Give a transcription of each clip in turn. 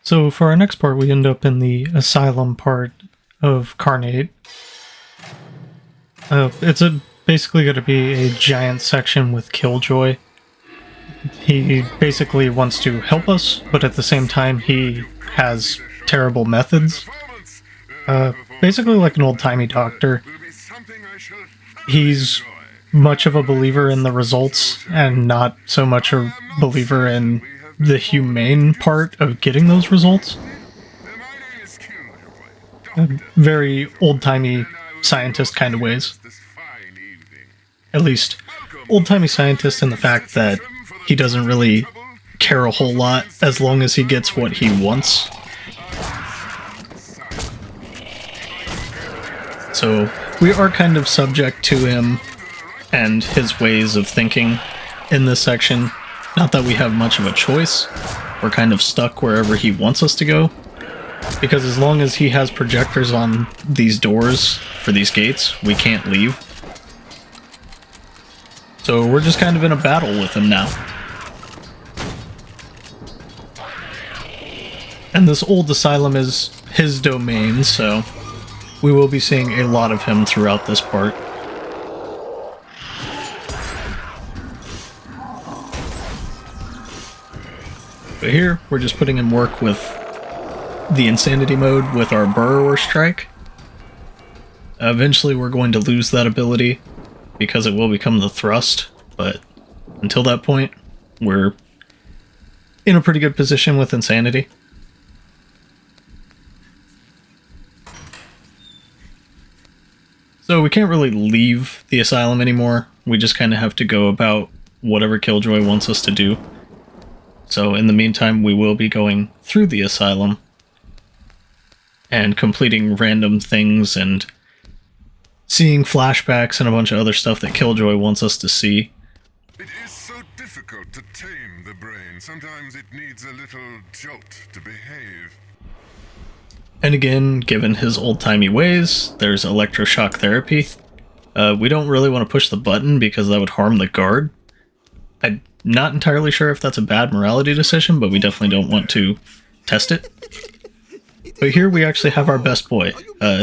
So for our next part, we end up in the asylum part of Carnate. It's basically going to be a giant section with Killjoy. He basically wants to help us, but at the same time he has terrible methods. Basically like an old-timey doctor. He's much of a believer in the results and not so much a believer in the humane part of getting those results. Very old-timey scientist kind of ways. At least, old-timey scientist in the fact that he doesn't really care a whole lot as long as he gets what he wants. So, we are kind of subject to him and his ways of thinking in this section. Not that we have much of a choice. We're kind of stuck wherever he wants us to go. Because as long as he has projectors on these doors for these gates, we can't leave. So we're just kind of in a battle with him now. And this old asylum is his domain, so we will be seeing a lot of him throughout this part. But here, we're just putting in work with the insanity mode with our burrower strike. Eventually we're going to lose that ability because it will become the thrust, but until that point, we're in a pretty good position with insanity. So we can't really leave the asylum anymore. We just kind of have to go about whatever Killjoy wants us to do. So in the meantime, we will be going through the asylum and completing random things and seeing flashbacks and a bunch of other stuff that Killjoy wants us to see. It is so difficult to tame the brain. Sometimes it needs a little jolt to behave. And again, given his old-timey ways, there's electroshock therapy. We don't really want to push the button because that would harm the guard. I'm not entirely sure if that's a bad morality decision, but we definitely don't want to test it. But here we actually have our best boy,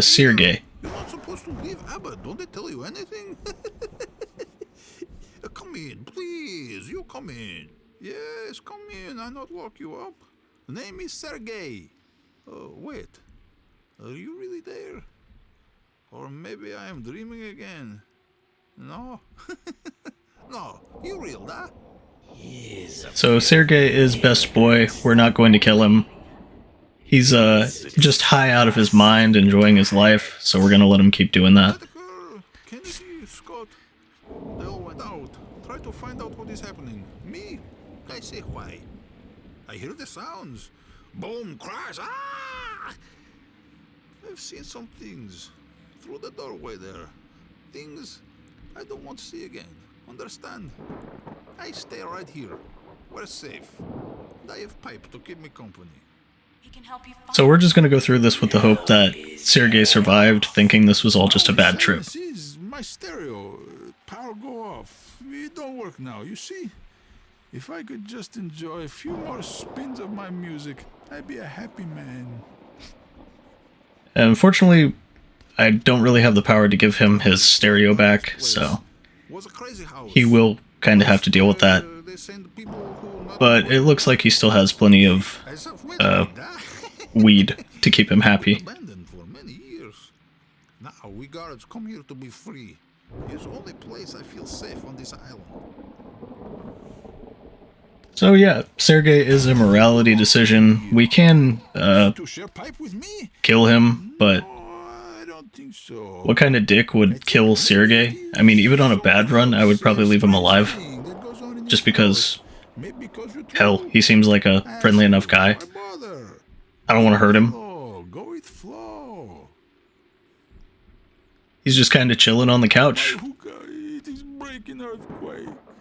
Sergey. You're not supposed to leave Abba. Don't they tell you anything? Come in, please. You come in. Yes, come in. I not lock you up. The name is Sergey. Oh, wait. Are you really there? Or maybe I am dreaming again. No? No, you real, huh? So Sergey is best boy. We're not going to kill him. He's just high out of his mind, enjoying his life, so we're gonna let him keep doing that. Kennedy, Scott, they all went out. Try to find out what is happening. Me? I say why. I hear the sounds. Boom, crash, ah! I've seen some things through the doorway there. Things I don't want to see again. Understand? I stay right here. We're safe. And I have pipe to keep me company. So we're just going to go through this with the hope that Sergey survived, thinking this was all just a bad trip. This is my stereo. Power go off. It don't work now, you see? If I could just enjoy a few more spins of my music, I'd be a happy man. Unfortunately, I don't really have the power to give him his stereo back, so he will kind of have to deal with that. But it looks like he still has plenty of weed to keep him happy. Now we guards come here to be free. It's the only place I feel safe on this island. So yeah, Sergey is a morality decision. We can kill him, but what kind of dick would kill Sergey? I mean, even on a bad run, I would probably leave him alive. Just because, hell, he seems like a friendly enough guy. I don't want to hurt him. He's just kind of chilling on the couch.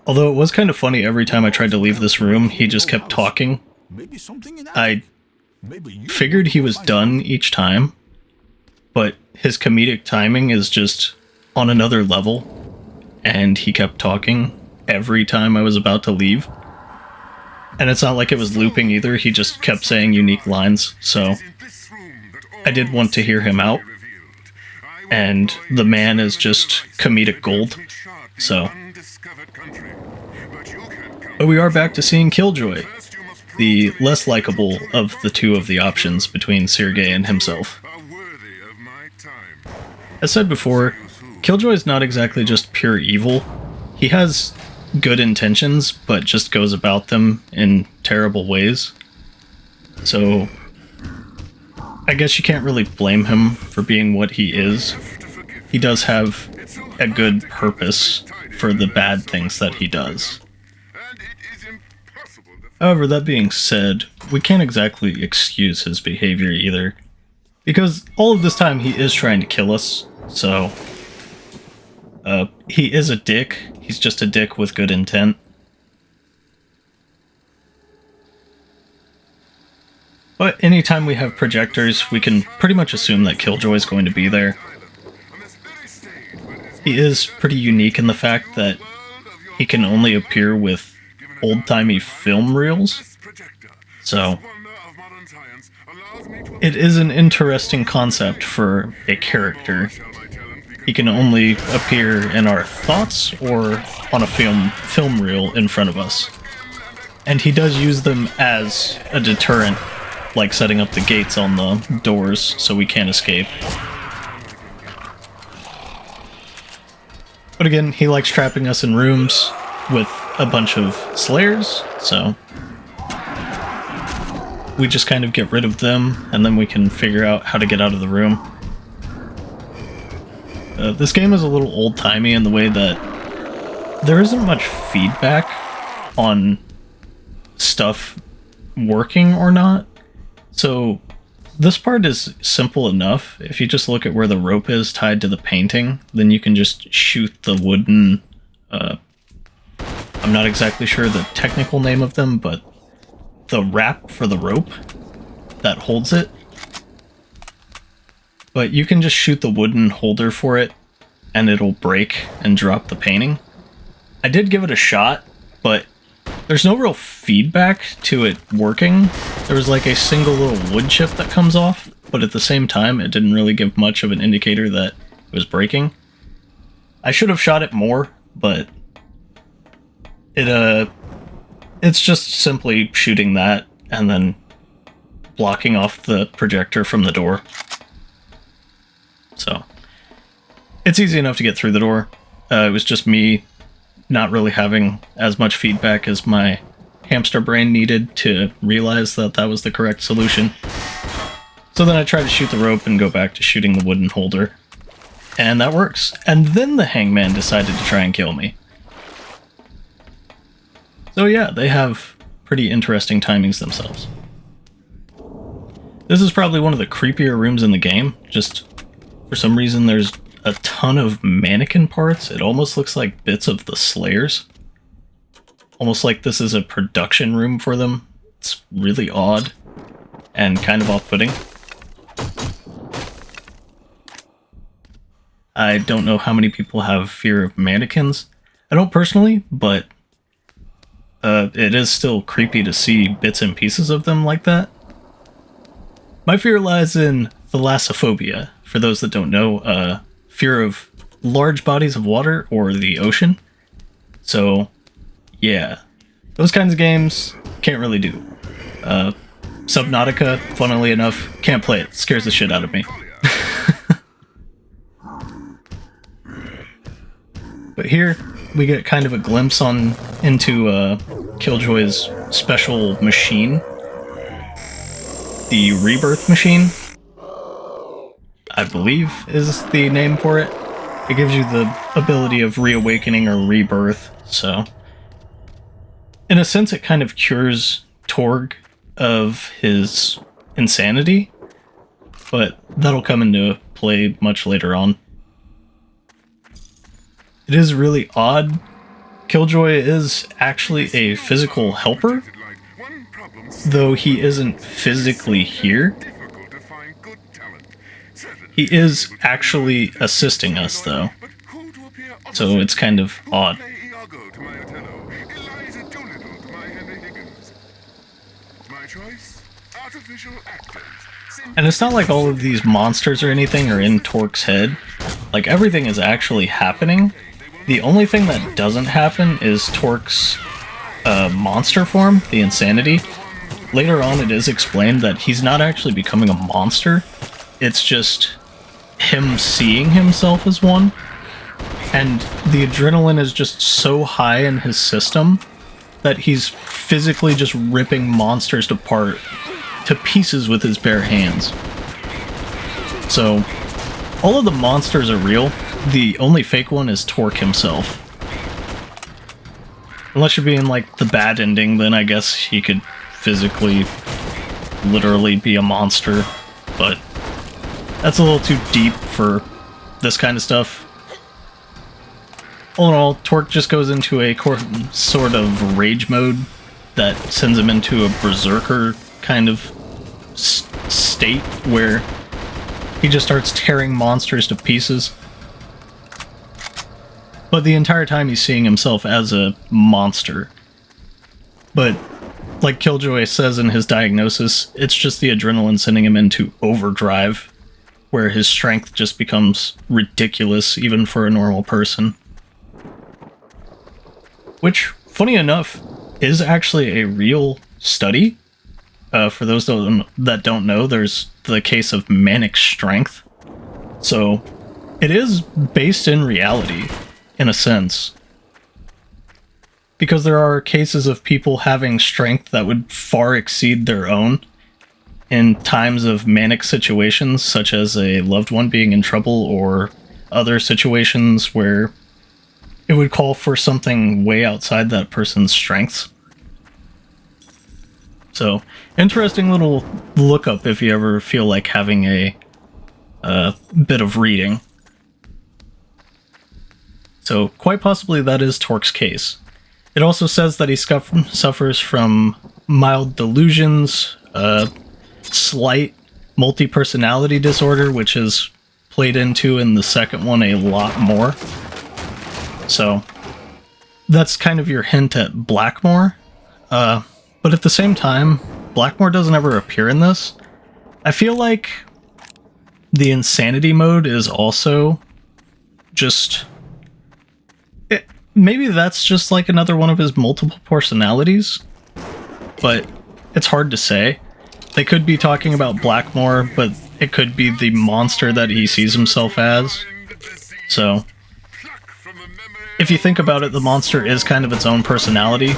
Although it was kind of funny, every time I tried to leave this room, he just kept talking. I figured he was done each time, but his comedic timing is just on another level, and he kept talking every time I was about to leave. And it's not like it was looping either, he just kept saying unique lines, so I did want to hear him out. And the man is just comedic gold, so. But we are back to seeing Killjoy, the less likable of the two of the options between Sergei and himself. As said before, Killjoy is not exactly just pure evil. He has good intentions, but just goes about them in terrible ways. So, I guess you can't really blame him for being what he is. He does have a good purpose for the bad things that he does. However, that being said, we can't exactly excuse his behavior either, because all of this time he is trying to kill us, so he is a dick. He's just a dick with good intent. But anytime we have projectors, we can pretty much assume that Killjoy is going to be there. He is pretty unique in the fact that he can only appear with old-timey film reels, so it is an interesting concept for a character. He can only appear in our thoughts or on a film reel in front of us. And he does use them as a deterrent, like setting up the gates on the doors so we can't escape. But again, he likes trapping us in rooms with a bunch of slayers, so we just kind of get rid of them, and then we can figure out how to get out of the room. This game is a little old-timey in the way that there isn't much feedback on stuff working or not. So this part is simple enough. If you just look at where the rope is tied to the painting, then you can just shoot the wooden... I'm not exactly sure the technical name of them, but the wrap for the rope that holds it. But you can just shoot the wooden holder for it, and it'll break and drop the painting. I did give it a shot, but there's no real feedback to it working. There was like a single little wood chip that comes off, but at the same time, it didn't really give much of an indicator that it was breaking. I should have shot it more, but it's just simply shooting that and then blocking off the projector from the door. So, it's easy enough to get through the door. It was just me not really having as much feedback as my hamster brain needed to realize that that was the correct solution. So then I tried to shoot the rope and go back to shooting the wooden holder. And that works. And then the hangman decided to try and kill me. So yeah, they have pretty interesting timings themselves. This is probably one of the creepier rooms in the game. Just for some reason there's a ton of mannequin parts. It almost looks like bits of the Slayers. Almost like this is a production room for them. It's really odd and kind of off-putting. I don't know how many people have fear of mannequins. I don't personally, but it is still creepy to see bits and pieces of them like that. My fear lies in thalassophobia. For those that don't know, fear of large bodies of water or the ocean. So, yeah. Those kinds of games, can't really do. Subnautica, funnily enough, can't play it. Scares the shit out of me. But here, we get kind of a glimpse into Killjoy's special machine. The Rebirth Machine, I believe is the name for it. It gives you the ability of reawakening or rebirth, so... in a sense, it kind of cures Torg of his insanity, but that'll come into play much later on. It is really odd. Killjoy is actually a physical helper, though he isn't physically here. He is actually assisting us, though, so it's kind of odd. my choice? Artificial actors. And it's not like all of these monsters or anything are in Torque's head. Like, everything is actually happening. The only thing that doesn't happen is Torque's monster form, the insanity. Later on, it is explained that he's not actually becoming a monster. It's just him seeing himself as one. And the adrenaline is just so high in his system that he's physically just ripping monsters apart to pieces with his bare hands. So, all of the monsters are real. The only fake one is Torque himself. Unless you're being like the bad ending, then I guess he could physically, literally be a monster. But that's a little too deep for this kind of stuff. All in all, Torque just goes into a sort of rage mode that sends him into a berserker kind of state where he just starts tearing monsters to pieces. But the entire time he's seeing himself as a monster. But, like Killjoy says in his diagnosis, it's just the adrenaline sending him into overdrive, where his strength just becomes ridiculous even for a normal person. Which, funny enough, is actually a real study. For those that don't know, there's the case of manic strength. So, it is based in reality, in a sense. Because there are cases of people having strength that would far exceed their own in times of manic situations, such as a loved one being in trouble, or other situations where it would call for something way outside that person's strengths. So, interesting little lookup if you ever feel like having a bit of reading. So, quite possibly that is Torque's case. It also says that he suffers from mild delusions, slight multi-personality disorder, which is played into in the second one a lot more. So, that's kind of your hint at Blackmore. But at the same time, Blackmore doesn't ever appear in this. I feel like the insanity mode is also just... maybe that's just like another one of his multiple personalities, but it's hard to say. They could be talking about Blackmore, but it could be the monster that he sees himself as. So, if you think about it, the monster is kind of its own personality,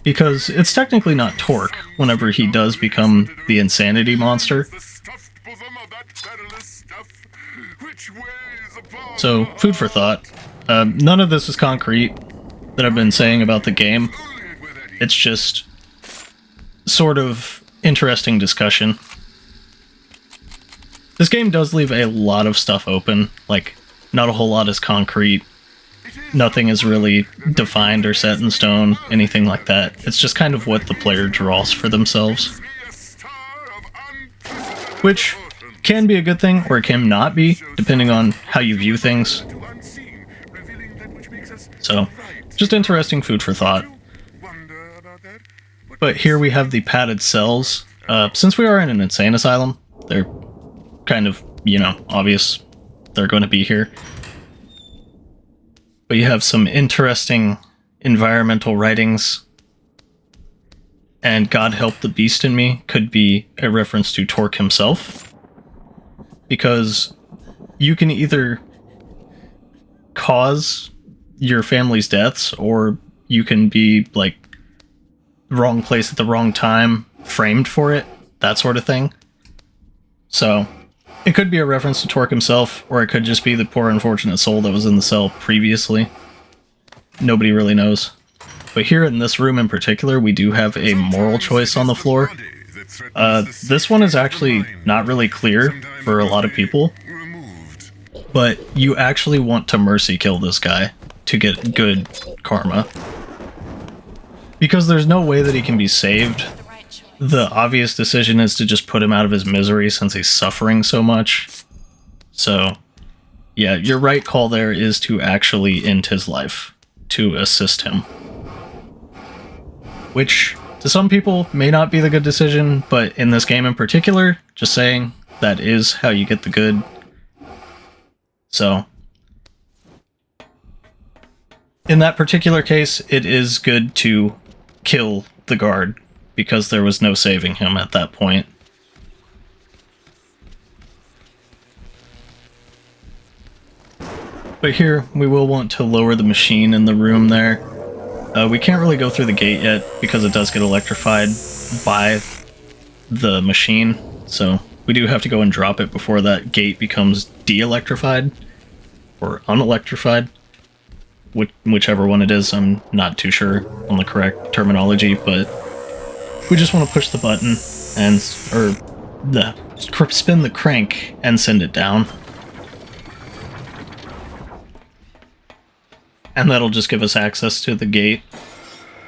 because it's technically not Torque whenever he does become the insanity monster. So, food for thought. None of this is concrete that I've been saying about the game. It's just sort of interesting discussion. This game does leave a lot of stuff open, like, not a whole lot is concrete. Nothing is really defined or set in stone, anything like that. It's just kind of what the player draws for themselves. Which can be a good thing, or it can not be, depending on how you view things. So, just interesting food for thought. But here we have the padded cells. Since we are in an insane asylum, they're kind of, obvious they're going to be here. But you have some interesting environmental writings. And God Help the Beast in Me could be a reference to Torque himself. Because you can either cause your family's deaths, or you can be, like, wrong place at the wrong time, framed for it, that sort of thing. So, it could be a reference to Torque himself, or it could just be the poor unfortunate soul that was in the cell previously. Nobody really knows. But here in this room in particular, we do have a moral choice on the floor. This one is actually not really clear for a lot of people, but you actually want to mercy kill this guy to get good karma. Because there's no way that he can be saved. The obvious decision is to just put him out of his misery since he's suffering so much. So, yeah, your right call there is to actually end his life, to assist him. Which To some people, may not be the good decision, but in this game in particular, just saying, that is how you get the good. So, in that particular case, it is good to kill the guard, because there was no saving him at that point. But here, we will want to lower the machine in the room there. We can't really go through the gate yet, because it does get electrified by the machine, so we do have to go and drop it before that gate becomes de-electrified, or unelectrified. Whichever one it is, I'm not too sure on the correct terminology, but we just want to push the button and spin the crank and send it down. And that'll just give us access to the gate.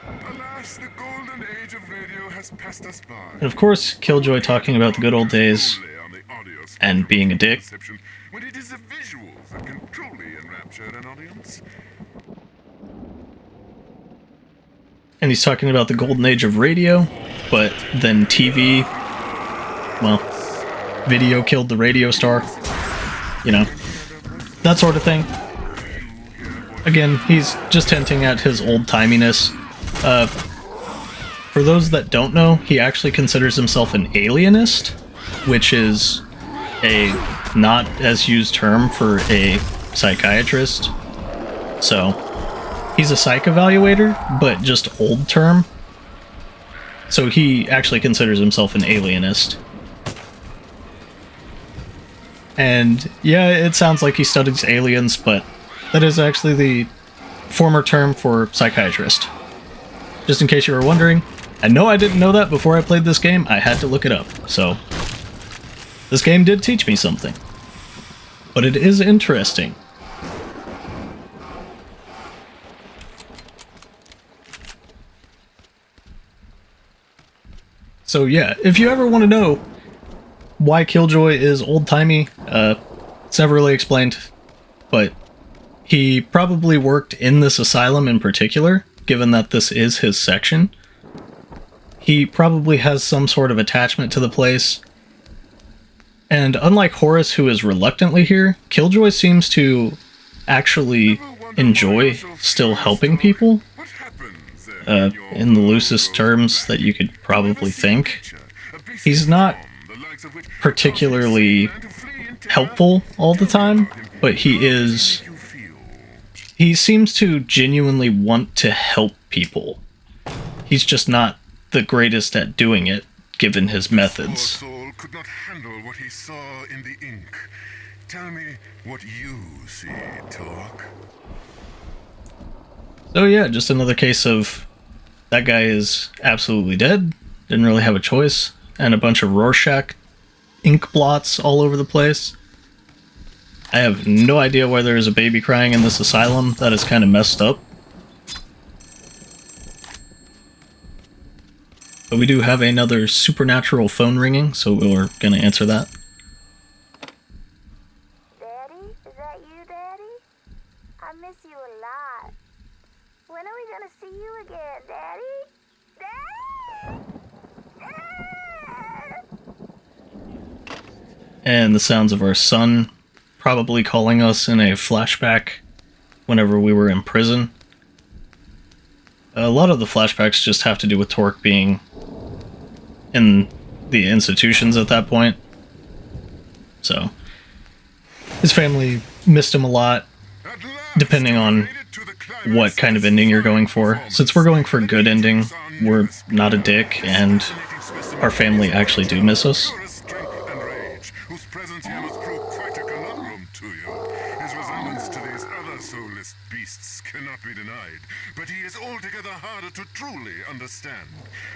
Alas, the golden age of radio has passed us by. And of course, Killjoy talking about the good old days On the audio and being a dick. perception, when it is the visuals that can truly enrapture an audience. And he's talking about the golden age of radio, but then TV, well, video killed the radio star. You know, that sort of thing. Again, he's just hinting at his old-timiness. For those that don't know, he actually considers himself an alienist, which is a not as used term for a psychiatrist. So, he's a psych evaluator, but just old term. So he actually considers himself an alienist. And yeah, it sounds like he studies aliens, but that is actually the former term for psychiatrist. Just in case you were wondering, I know I didn't know that before I played this game, I had to look it up, so this game did teach me something. But it is interesting. So yeah, if you ever want to know why Killjoy is old-timey, it's never really explained, but he probably worked in this asylum in particular, given that this is his section. He probably has some sort of attachment to the place. And unlike Horace, who is reluctantly here, Killjoy seems to actually enjoy still helping people, in the loosest terms that you could probably think. He's not particularly helpful all the time, but he seems to genuinely want to help people. He's just not the greatest at doing it, given his methods. Poor soul could not handle what he saw in the ink. Tell me what you see, Talk. So yeah, just another case of that guy is absolutely dead, didn't really have a choice, and a bunch of Rorschach ink blots all over the place. I have no idea why there is a baby crying in this asylum. That is kind of messed up. But we do have another supernatural phone ringing, so we're gonna answer that. Daddy? Is that you, Daddy? I miss you a lot. When are we gonna see you again, Daddy? Dad! And the sounds of our son probably calling us in a flashback whenever we were in prison. A lot of the flashbacks just have to do with Torque being in the institutions at that point. So, his family missed him a lot, depending on what kind of ending you're going for. Since we're going for a good ending, we're not a dick, and our family actually do miss us. Whose presence here must prove quite a conundrum to you. His resemblance to these other soulless beasts cannot be denied, but he is altogether harder to truly understand.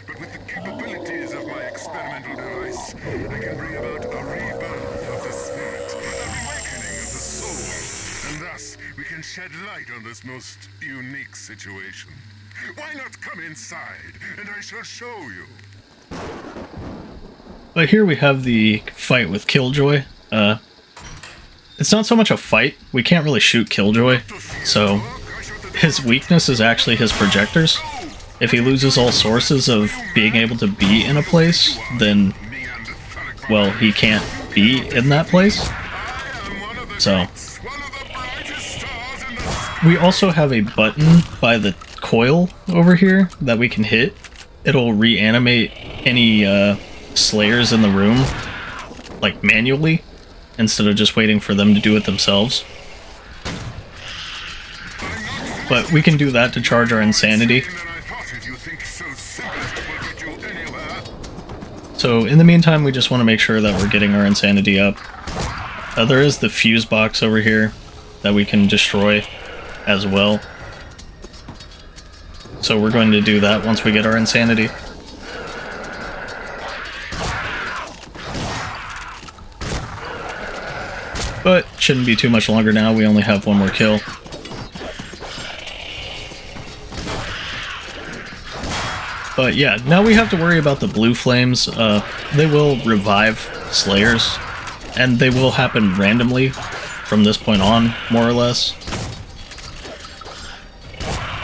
But with the capabilities of my experimental device, I can bring about a rebirth of the spirit, a reawakening of the soul, and thus we can shed light on this most unique situation. Why not come inside, and I shall show you. But here we have the fight with Killjoy. It's not so much a fight, we can't really shoot Killjoy, so his weakness is actually his projectors. If he loses all sources of being able to be in a place, then, well, he can't be in that place. So, we also have a button by the coil over here that we can hit. It'll reanimate any slayers in the room, like manually, instead of just waiting for them to do it themselves. But we can do that to charge our insanity. So in the meantime, we just want to make sure that we're getting our insanity up. There is the fuse box over here that we can destroy as well. So we're going to do that once we get our insanity. But shouldn't be too much longer now, we only have one more kill. But yeah, now we have to worry about the blue flames. They will revive slayers, and they will happen randomly from this point on, more or less.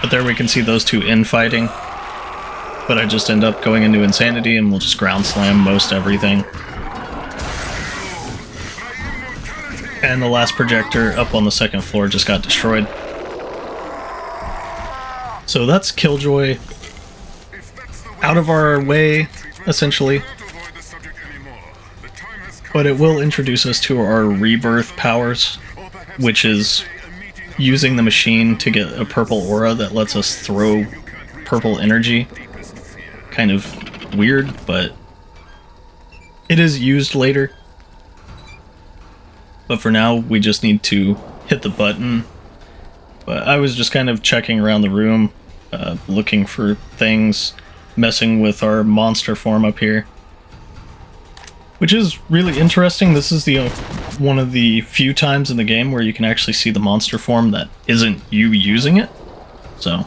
But there we can see those two infighting. But I just end up going into insanity and we'll just ground slam most everything. And the last projector up on the second floor just got destroyed. So that's Killjoy out of our way, essentially. But it will introduce us to our rebirth powers, which is using the machine to get a purple aura that lets us throw purple energy. Kind of weird, but it is used later. But for now, we just need to hit the button. But I was just kind of checking around the room, looking for things, messing with our monster form up here, which is really interesting. This is the one of the few times in the game where you can actually see the monster form that isn't you using it, so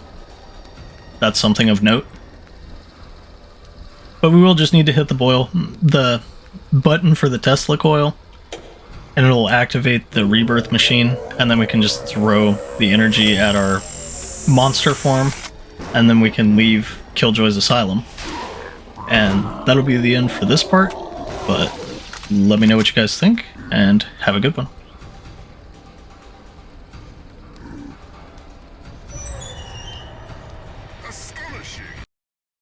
that's something of note. But we will just need to hit the button for the Tesla coil, and it'll activate the rebirth machine, and then we can just throw the energy at our monster form, and then we can leave Killjoy's asylum. And that'll be the end for this part, but let me know what you guys think, and have a good one.